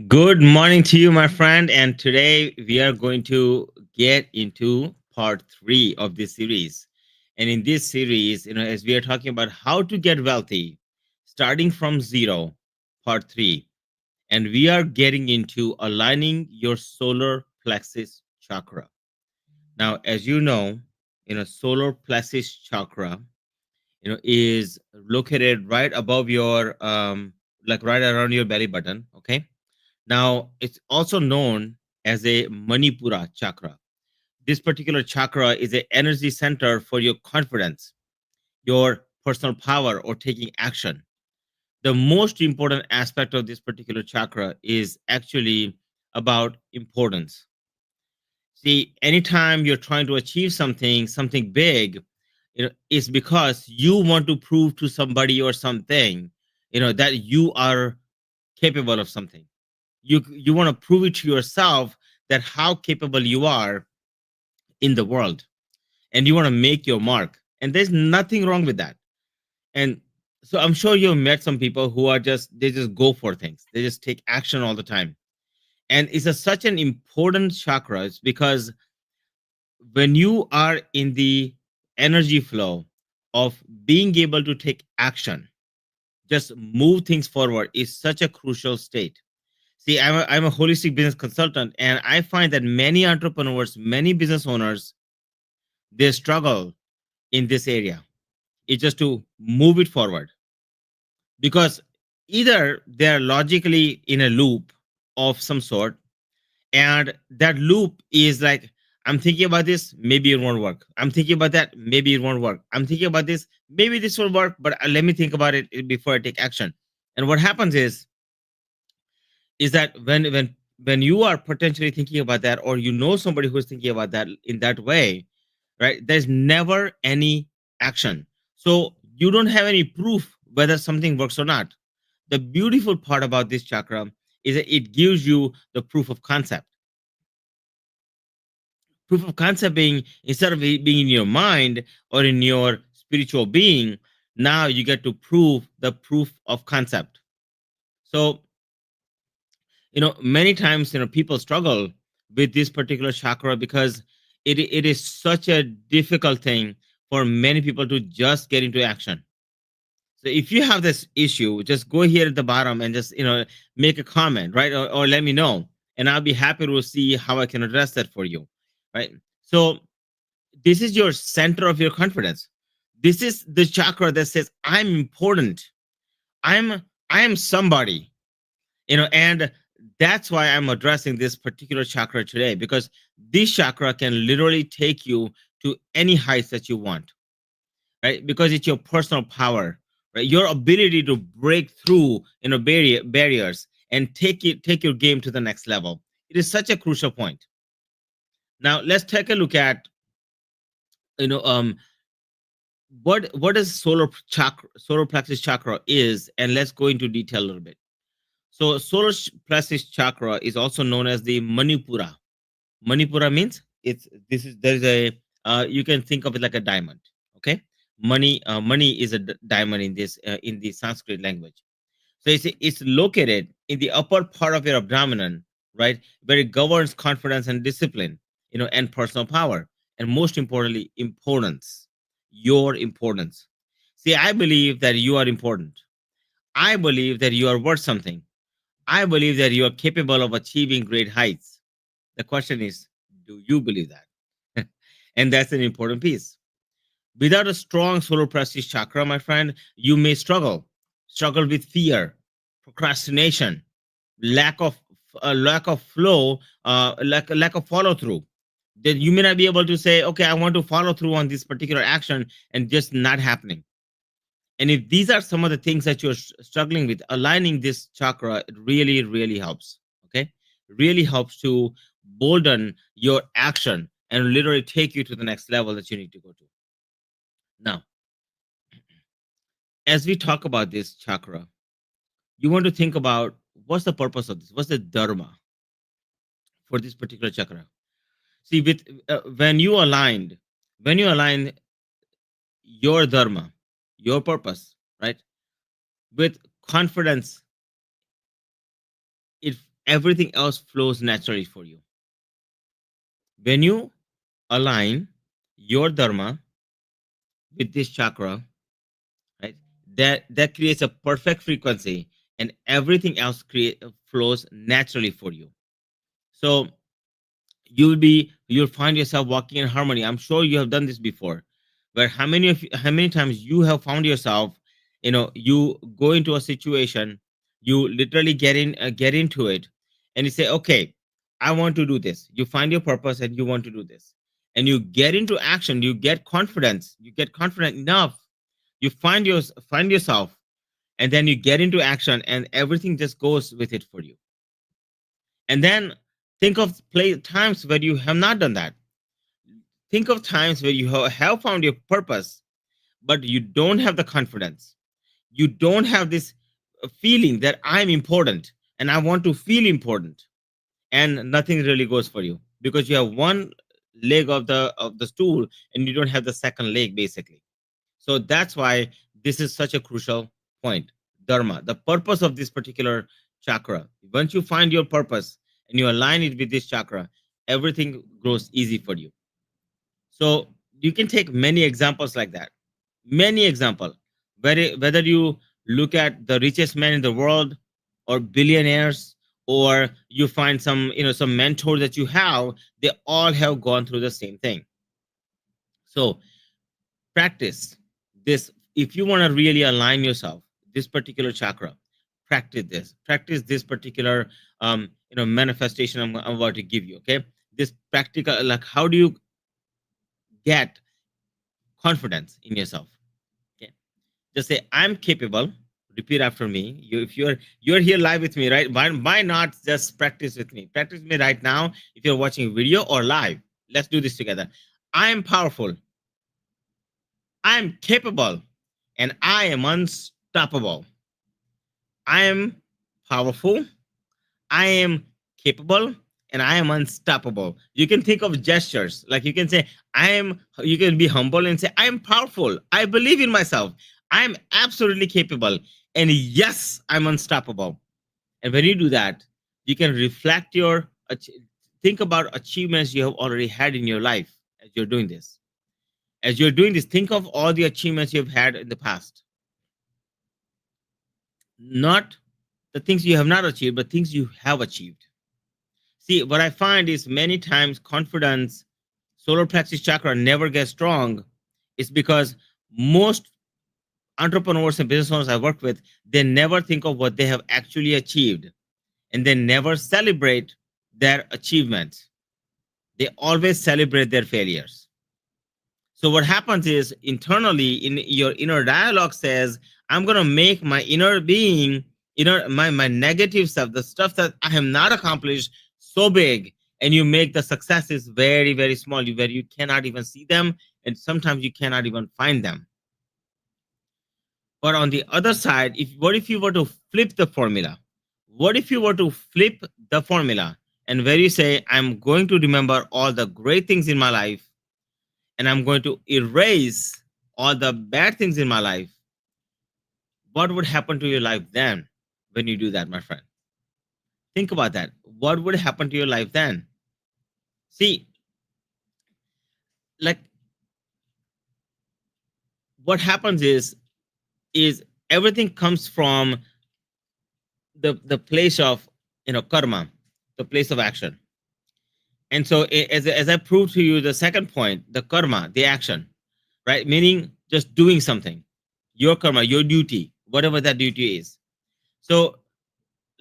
Good morning to you, my friend. And today we are going to get into part three of this series. And in this series, as we are talking about how to get wealthy, starting from zero, part three, and we are getting into aligning your solar plexus chakra. Now, as solar plexus chakra, is located right above your, like right around your belly button. Okay, now, it's also known as a Manipura chakra. This particular chakra is an energy center for your confidence, your personal power, or taking action. The most important aspect of this particular chakra is actually about importance. See, anytime you're trying to achieve something big, it's because you want to prove to somebody or something, that you are capable of something. You want to prove it to yourself that how capable you are in the world, and you want to make your mark, and there's nothing wrong with that. And so I'm sure you've met some people who are just they just go for things, they just take action all the time. And such an important chakra. It's because when you are in the energy flow of being able to take action, just move things forward, is such a crucial state. See, I'm a holistic business consultant, and I find that many entrepreneurs, many business owners, they struggle in this area. It's just to move it forward, because either they're logically in a loop of some sort, and that loop is like, I'm thinking about this, maybe it won't work. I'm thinking about that, maybe it won't work. I'm thinking about this, maybe this will work, but let me think about it before I take action. And what happens is that when you are potentially thinking about that, or somebody who's thinking about that in that way, right, there's never any action. So you don't have any proof whether something works or not. The beautiful part about this chakra is that it gives you the proof of concept. Proof of concept being, instead of it being in your mind or in your spiritual being, now you get to prove the proof of concept. So many times, people struggle with this particular chakra, because it is such a difficult thing for many people to just get into action. So if you have this issue, just go here at the bottom and just make a comment, right, or let me know, and I'll be happy to see how I can address that for you, right? So this is your center of your confidence. This is the chakra that says, I'm important, i'm I am somebody. And that's why I'm addressing this particular chakra today, because this chakra can literally take you to any heights that you want, right? Because it's your personal power, right? Your ability to break through barriers and take your game to the next level. It is such a crucial point. Now let's take a look at, you know um what is solar plexus chakra is, and let's go into detail a little bit. So plexus chakra is also known as the Manipura. Manipura means, there's a, you can think of it like a diamond. Okay, money is a diamond in this, in the Sanskrit language. So it's located in the upper part of your abdomen, right, where it governs confidence and discipline, and personal power, and most importantly, importance. Your importance. See, I believe that you are important. I believe that you are worth something. I believe that you are capable of achieving great heights. The question is, do you believe that? And that's an important piece. Without a strong solar plexus chakra, my friend, you may struggle with fear, procrastination, lack of flow, lack of follow through. That you may not be able to say, okay, I want to follow through on this particular action, and just not happening. And if these are some of the things that you're struggling with, aligning this chakra, it really, really helps. Okay. Really helps to bolden your action and literally take you to the next level that you need to go to. Now, as we talk about this chakra, you want to think about, what's the purpose of this? What's the dharma for this particular chakra? See, with when you align your dharma, your purpose, right, with confidence, it everything else flows naturally for you. When you align your dharma with this chakra, right, that creates a perfect frequency, and everything else flows naturally for you. So you'll find yourself walking in harmony. I'm sure you have done this before, where how many times you have found yourself, you go into a situation, you literally get into it, and you say, okay, I want to do this. You find your purpose and you want to do this, and you get into action. You get confident enough, you find yourself, and then you get into action, and everything just goes with it for you. And then think of times where you have not done that. Think of times where you have found your purpose, but you don't have the confidence. You don't have this feeling that I'm important and I want to feel important, and nothing really goes for you because you have one leg of the stool and you don't have the second leg, basically. So that's why this is such a crucial point. Dharma, the purpose of this particular chakra. Once you find your purpose and you align it with this chakra, everything grows easy for you. So you can take many examples like that. Many example. Whether you look at the richest men in the world or billionaires, or you find some mentor that you have, they all have gone through the same thing. So practice this. If you want to really align yourself, this particular chakra, practice this particular manifestation I'm about to give you. Okay, this practical, like, how do you get confidence in yourself? Okay, just say, I'm capable. Repeat after me. If you're here live with me, right? Why not just practice with me? Practice with me right now. If you're watching video or live, let's do this together. I am powerful. I am capable, and I am unstoppable. I am powerful. I am capable, and I am unstoppable. You can think of gestures. Like you can say, you can be humble and say, I am powerful. I believe in myself. I am absolutely capable. And yes, I'm unstoppable. And when you do that, you can think about achievements you have already had in your life as you're doing this. As you're doing this, think of all the achievements you've had in the past. Not the things you have not achieved, but things you have achieved. See, what I find is many times confidence, solar plexus chakra never gets strong. It's because most entrepreneurs and business owners I work with, they never think of what they have actually achieved, and they never celebrate their achievements. They always celebrate their failures. So what happens is internally in your inner dialogue says, I'm going to make my inner being, my negative stuff, the stuff that I have not accomplished, so big. And you make the successes very, very small, where you cannot even see them. And sometimes you cannot even find them. But on the other side, what if you were to flip the formula? What if you were to flip the formula, and where you say, I'm going to remember all the great things in my life, and I'm going to erase all the bad things in my life? What would happen to your life then when you do that, my friend? Think about that. What would happen to your life then? See, like, what happens is everything comes from the place of karma, the place of action. And so as I proved to you the second point, the karma, the action, right? Meaning just doing something, your karma, your duty, whatever that duty is. So,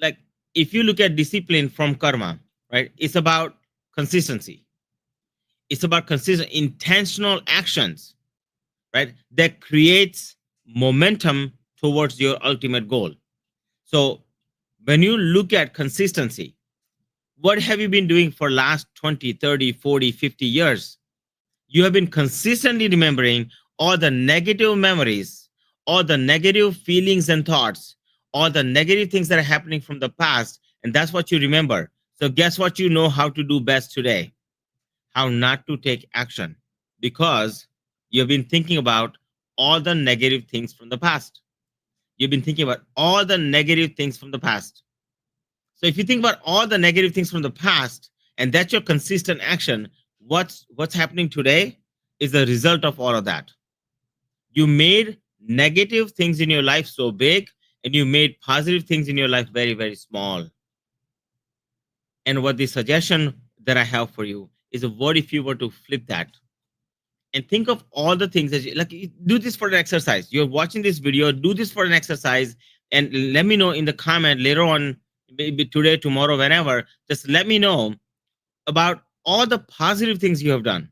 like, if you look at discipline from karma, right? It's about consistency. It's about consistent intentional actions, right? That creates momentum towards your ultimate goal. So when you look at consistency, what have you been doing for last 20, 30, 40, 50 years? You have been consistently remembering all the negative memories, all the negative feelings and thoughts, all the negative things that are happening from the past. And that's what you remember. So guess what you know how to do best today? How not to take action, because you've been thinking about all the negative things from the past. You've been thinking about all the negative things from the past. So if you think about all the negative things from the past, and that's your consistent action, what's happening today is the result of all of that. You made negative things in your life so big, and you made positive things in your life very, very small. And what the suggestion that I have for you is, what if you were to flip that and think of all the things that do this for an exercise. You're watching this video, do this for an exercise, and let me know in the comment later on, maybe today, tomorrow, whenever. Just let me know about all the positive things you have done,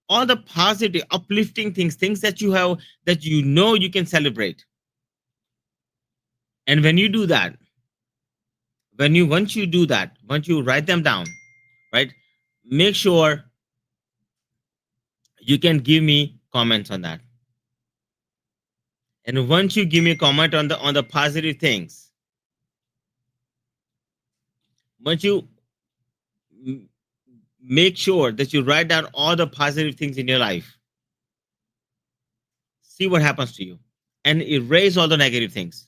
all the positive, uplifting things, things that you have, that you know you can celebrate. And when you do that, once you do that, once you write them down, right, make sure you can give me comments on that. And once you give me a comment on the positive things, once you make sure that you write down all the positive things in your life, see what happens to you, and erase all the negative things.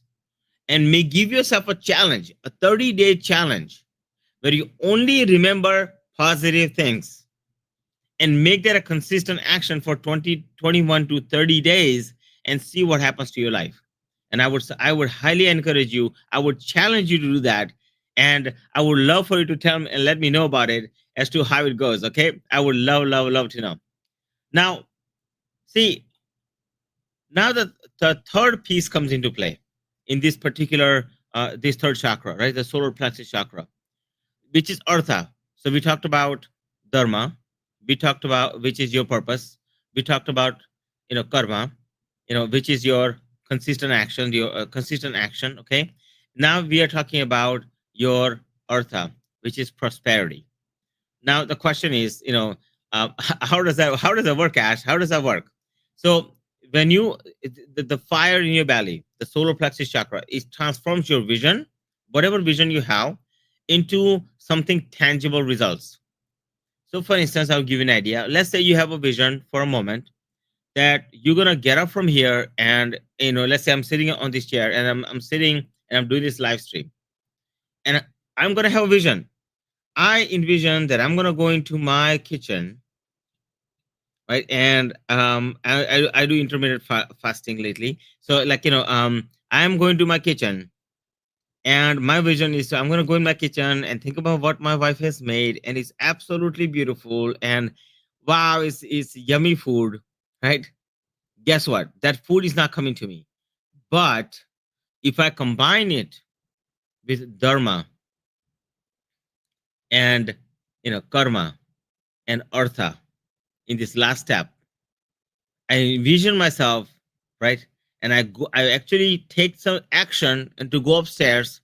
And may give yourself a challenge, a 30-day challenge, where you only remember positive things, and make that a consistent action for 20, 21 to 30 days, and see what happens to your life. And I would highly encourage you, I would challenge you to do that. And I would love for you to tell me and let me know about it as to how it goes. Okay. I would love, love, love to know. Now, see, now the third piece comes into play in this particular, this third chakra, right? The solar plexus chakra, which is Artha. So we talked about Dharma. We talked about which is your purpose. We talked about, karma, which is your consistent action, your consistent action. Okay. Now we are talking about your Artha, which is prosperity. Now the question is, how does that work, Ash? How does that work? So when the fire in your belly, the solar plexus chakra, it transforms your vision, whatever vision you have, into something tangible results. So for instance, I'll give you an idea. Let's say you have a vision for a moment that you're gonna get up from here, and let's say I'm sitting on this chair, and I'm sitting and I'm doing this live stream, and I'm gonna have a vision. I envision that I'm gonna go into my kitchen, right? And I do intermittent fasting lately, so I'm going to my kitchen, and my vision is, I'm gonna go in my kitchen and think about what my wife has made, and it's absolutely beautiful, and wow, it's yummy food, right? Guess what? That food is not coming to me. But if I combine it with dharma and karma and artha in this last step, I envision myself, right? And I actually take some action and to go upstairs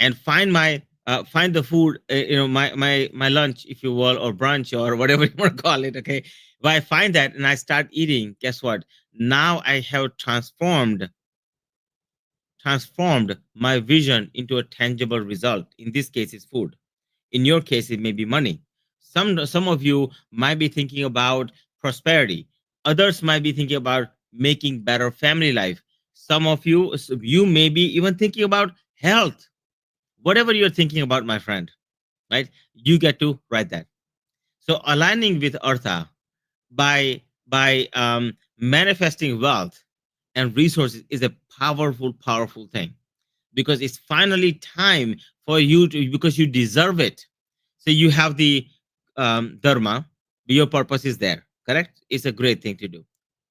and find the food, my lunch, if you will, or brunch, or whatever you want to call it. Okay, if I find that and I start eating, guess what? Now I have transformed my vision into a tangible result. In this case, it's food. In your case, it may be money. Some of you might be thinking about prosperity. Others might be thinking about making better family life. Some of you may be even thinking about health. Whatever you're thinking about, my friend, right? You get to write that. So aligning with Artha by manifesting wealth and resources is a powerful, powerful thing, because it's finally time for you to, because you deserve it. So you have the dharma, your purpose is there, correct? It's a great thing to do.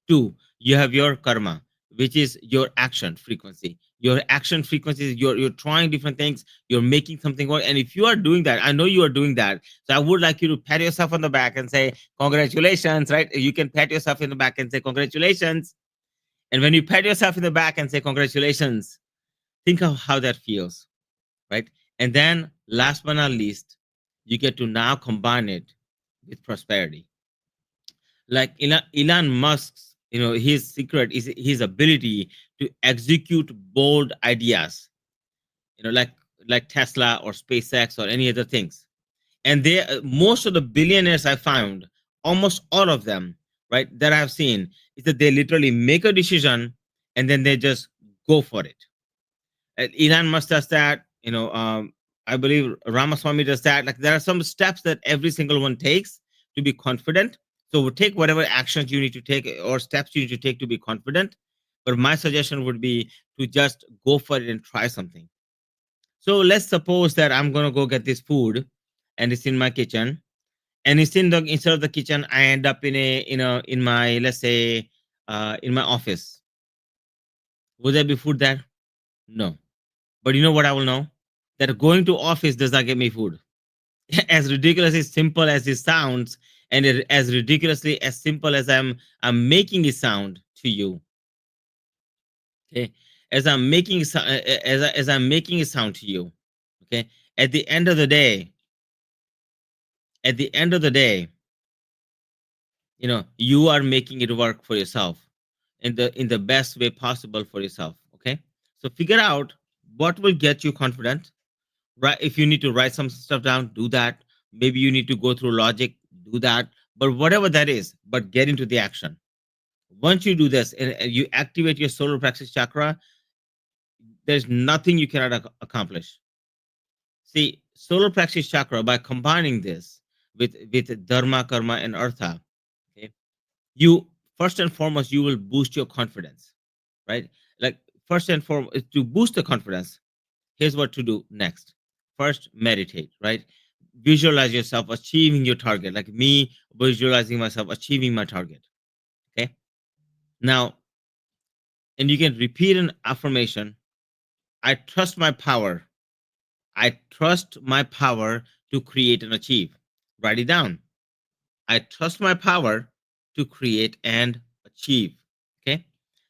Two, you have your karma, which is your action frequency. Your action frequency is you're trying different things, you're making something work. And if you are doing that, I know you are doing that. So I would like you to pat yourself on the back and say, congratulations, right? You can pat yourself in the back and say, congratulations. And when you pat yourself in the back and say, congratulations, think of how that feels, right? And then last but not least, you get to now combine it with prosperity. Like Elon Musk's, his secret is his ability to execute bold ideas, like Tesla or SpaceX or any other things. And they, most of the billionaires I found, almost all of them, right, that I've seen, is that they literally make a decision and then they just go for it. Elon Musk does that. I believe Ramaswamy does that. Like there are some steps that every single one takes to be confident. So take whatever actions you need to take or steps you need to take to be confident. But my suggestion would be to just go for it and try something. So let's suppose that I'm gonna go get this food and it's in my kitchen. And it's in the instead of the kitchen, I end up in my, let's say, in my office. Would there be food there? No. But you know what I will know? That going to office does not get me food. As ridiculously simple as it sounds, and as ridiculously as simple as I'm making it sound to you. Okay, as I'm making as I'm making it sound to you. Okay, at the end of the day, at the end of the day, you are making it work for yourself in the best way possible for yourself. Okay, so figure out what will get you confident. Right, if you need to write some stuff down, do that. Maybe you need to go through logic, do that. But whatever that is, but get into the action. Once you do this and you activate your solar plexus chakra, there's nothing you cannot accomplish. See, solar plexus chakra, by combining this with dharma, karma, and artha, okay, you first and foremost you will boost your confidence, right? Like first and foremost, to boost the confidence, here's what to do next. First, meditate, right? Visualize yourself achieving your target, like me visualizing myself achieving my target. Okay. Now, and you can repeat an affirmation. I trust my power. I trust my power to create and achieve. Write it down. I trust my power to create and achieve. Okay.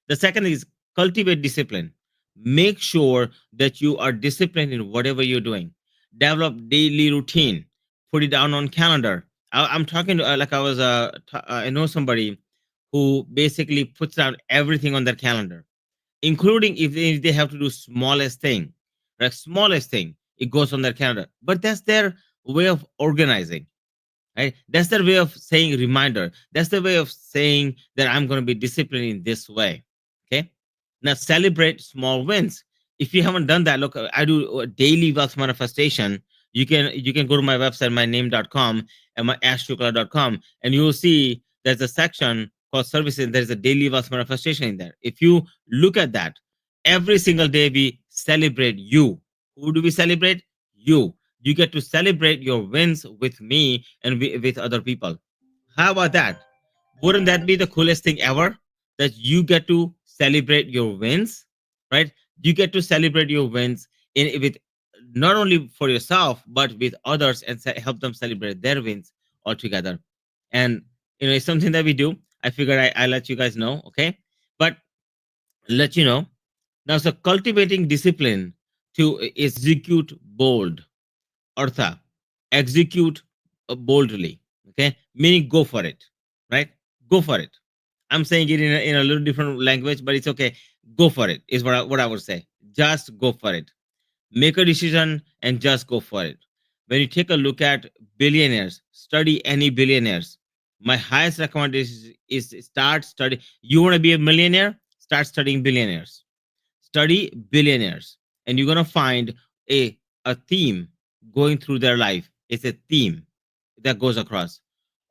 The second is cultivate discipline. Make sure that you are disciplined in whatever you're doing. Develop daily routine. Put it down on calendar. I'm talking to like I know somebody who basically puts down everything on their calendar, including if they have to do smallest thing, like smallest thing, it goes on their calendar. But that's their way of organizing, right? That's their way of saying reminder. That's the way of saying that I'm going to be disciplined in this way. Okay. Now celebrate small wins. If you haven't done that, look, I do a daily wealth manifestation. You can go to my website, myname.com and my ashshukla.com, and you will see there's a section called services. There's a daily wealth manifestation in there. If you look at that, every single day we celebrate you. Who do we celebrate? You get to celebrate your wins with me and with other people. How about that? Wouldn't that be the coolest thing ever? That you get to celebrate your wins, right? You get to celebrate your wins in with not only for yourself but with others and help them celebrate their wins all together. And it's something that we do. I figured I let you guys know, okay? But let you know now. So cultivating discipline to execute bold. Artha, execute boldly. Okay, meaning go for it, right? Go for it. I'm saying it in a little different language, but it's okay. Go for it is what I would say. Just go for it. Make a decision and just go for it. When you take a look at billionaires, study any billionaires. My highest recommendation is start study. You want to be a millionaire? Start studying billionaires. Study billionaires, and you're gonna find a theme going through their life. It's a theme that goes across.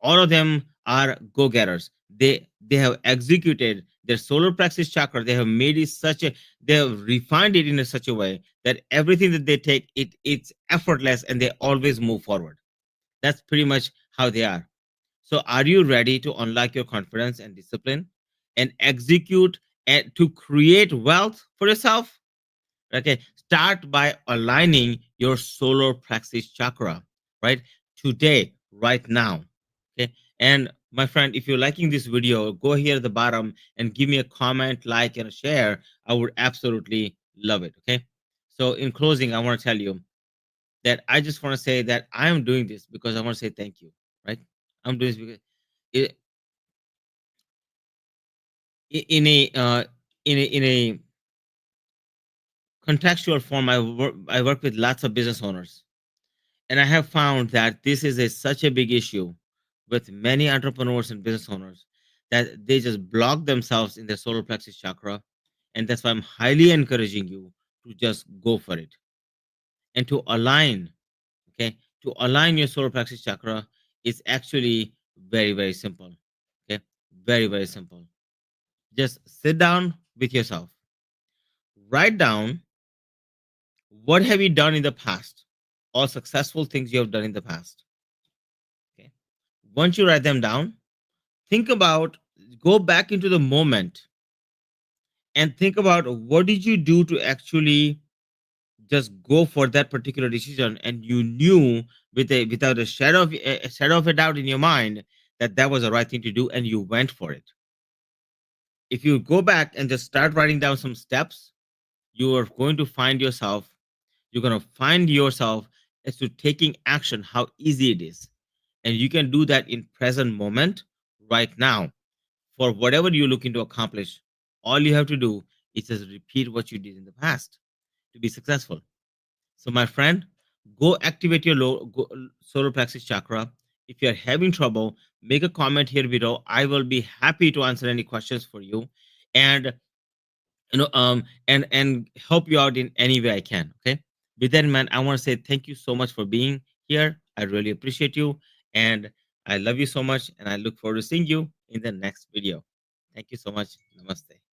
All of them are go-getters. They have executed their solar plexus chakra. They have made it such a they have refined it in such a way that everything that they take it's effortless and they always move forward. That's pretty much how they are. So are you ready to unlock your confidence and discipline and execute and to create wealth for yourself? Okay, start by aligning your solar plexus chakra, right? Today, right now. Okay, and my friend, if you're liking this video, go here at the bottom and give me a comment, like, and a share. I would absolutely love it. Okay, so in closing, I want to tell you that I just want to say that I am doing this because I want to say thank you, right? I'm doing this because it, in a in a contextual form, I work with lots of business owners. And I have found that this is such a big issue with many entrepreneurs and business owners that they just block themselves in their solar plexus chakra. And that's why I'm highly encouraging you to just go for it. And to align, okay, to align your solar plexus chakra is actually very, very simple. Okay, very, very simple. Just sit down with yourself, write down what have you done in the past, all successful things you have done in the past. Okay, once you write them down, think about, go back into the moment and think about what did you do to actually just go for that particular decision, and you knew without a shadow of a doubt in your mind that that was the right thing to do, and you went for it. If you go back and just start writing down some steps, you are going to find yourself, you're going to find yourself as to taking action, how easy it is. And you can do that in present moment right now for whatever you're looking to accomplish. All you have to do is just repeat what you did in the past to be successful. So, my friend, go activate your solar plexus chakra. If you're having trouble, make a comment here below. I will be happy to answer any questions for you, and and help you out in any way I can. Okay. With that in mind, I want to say thank you so much for being here. I really appreciate you, and I love you so much, and I look forward to seeing you in the next video. Thank you so much. Namaste.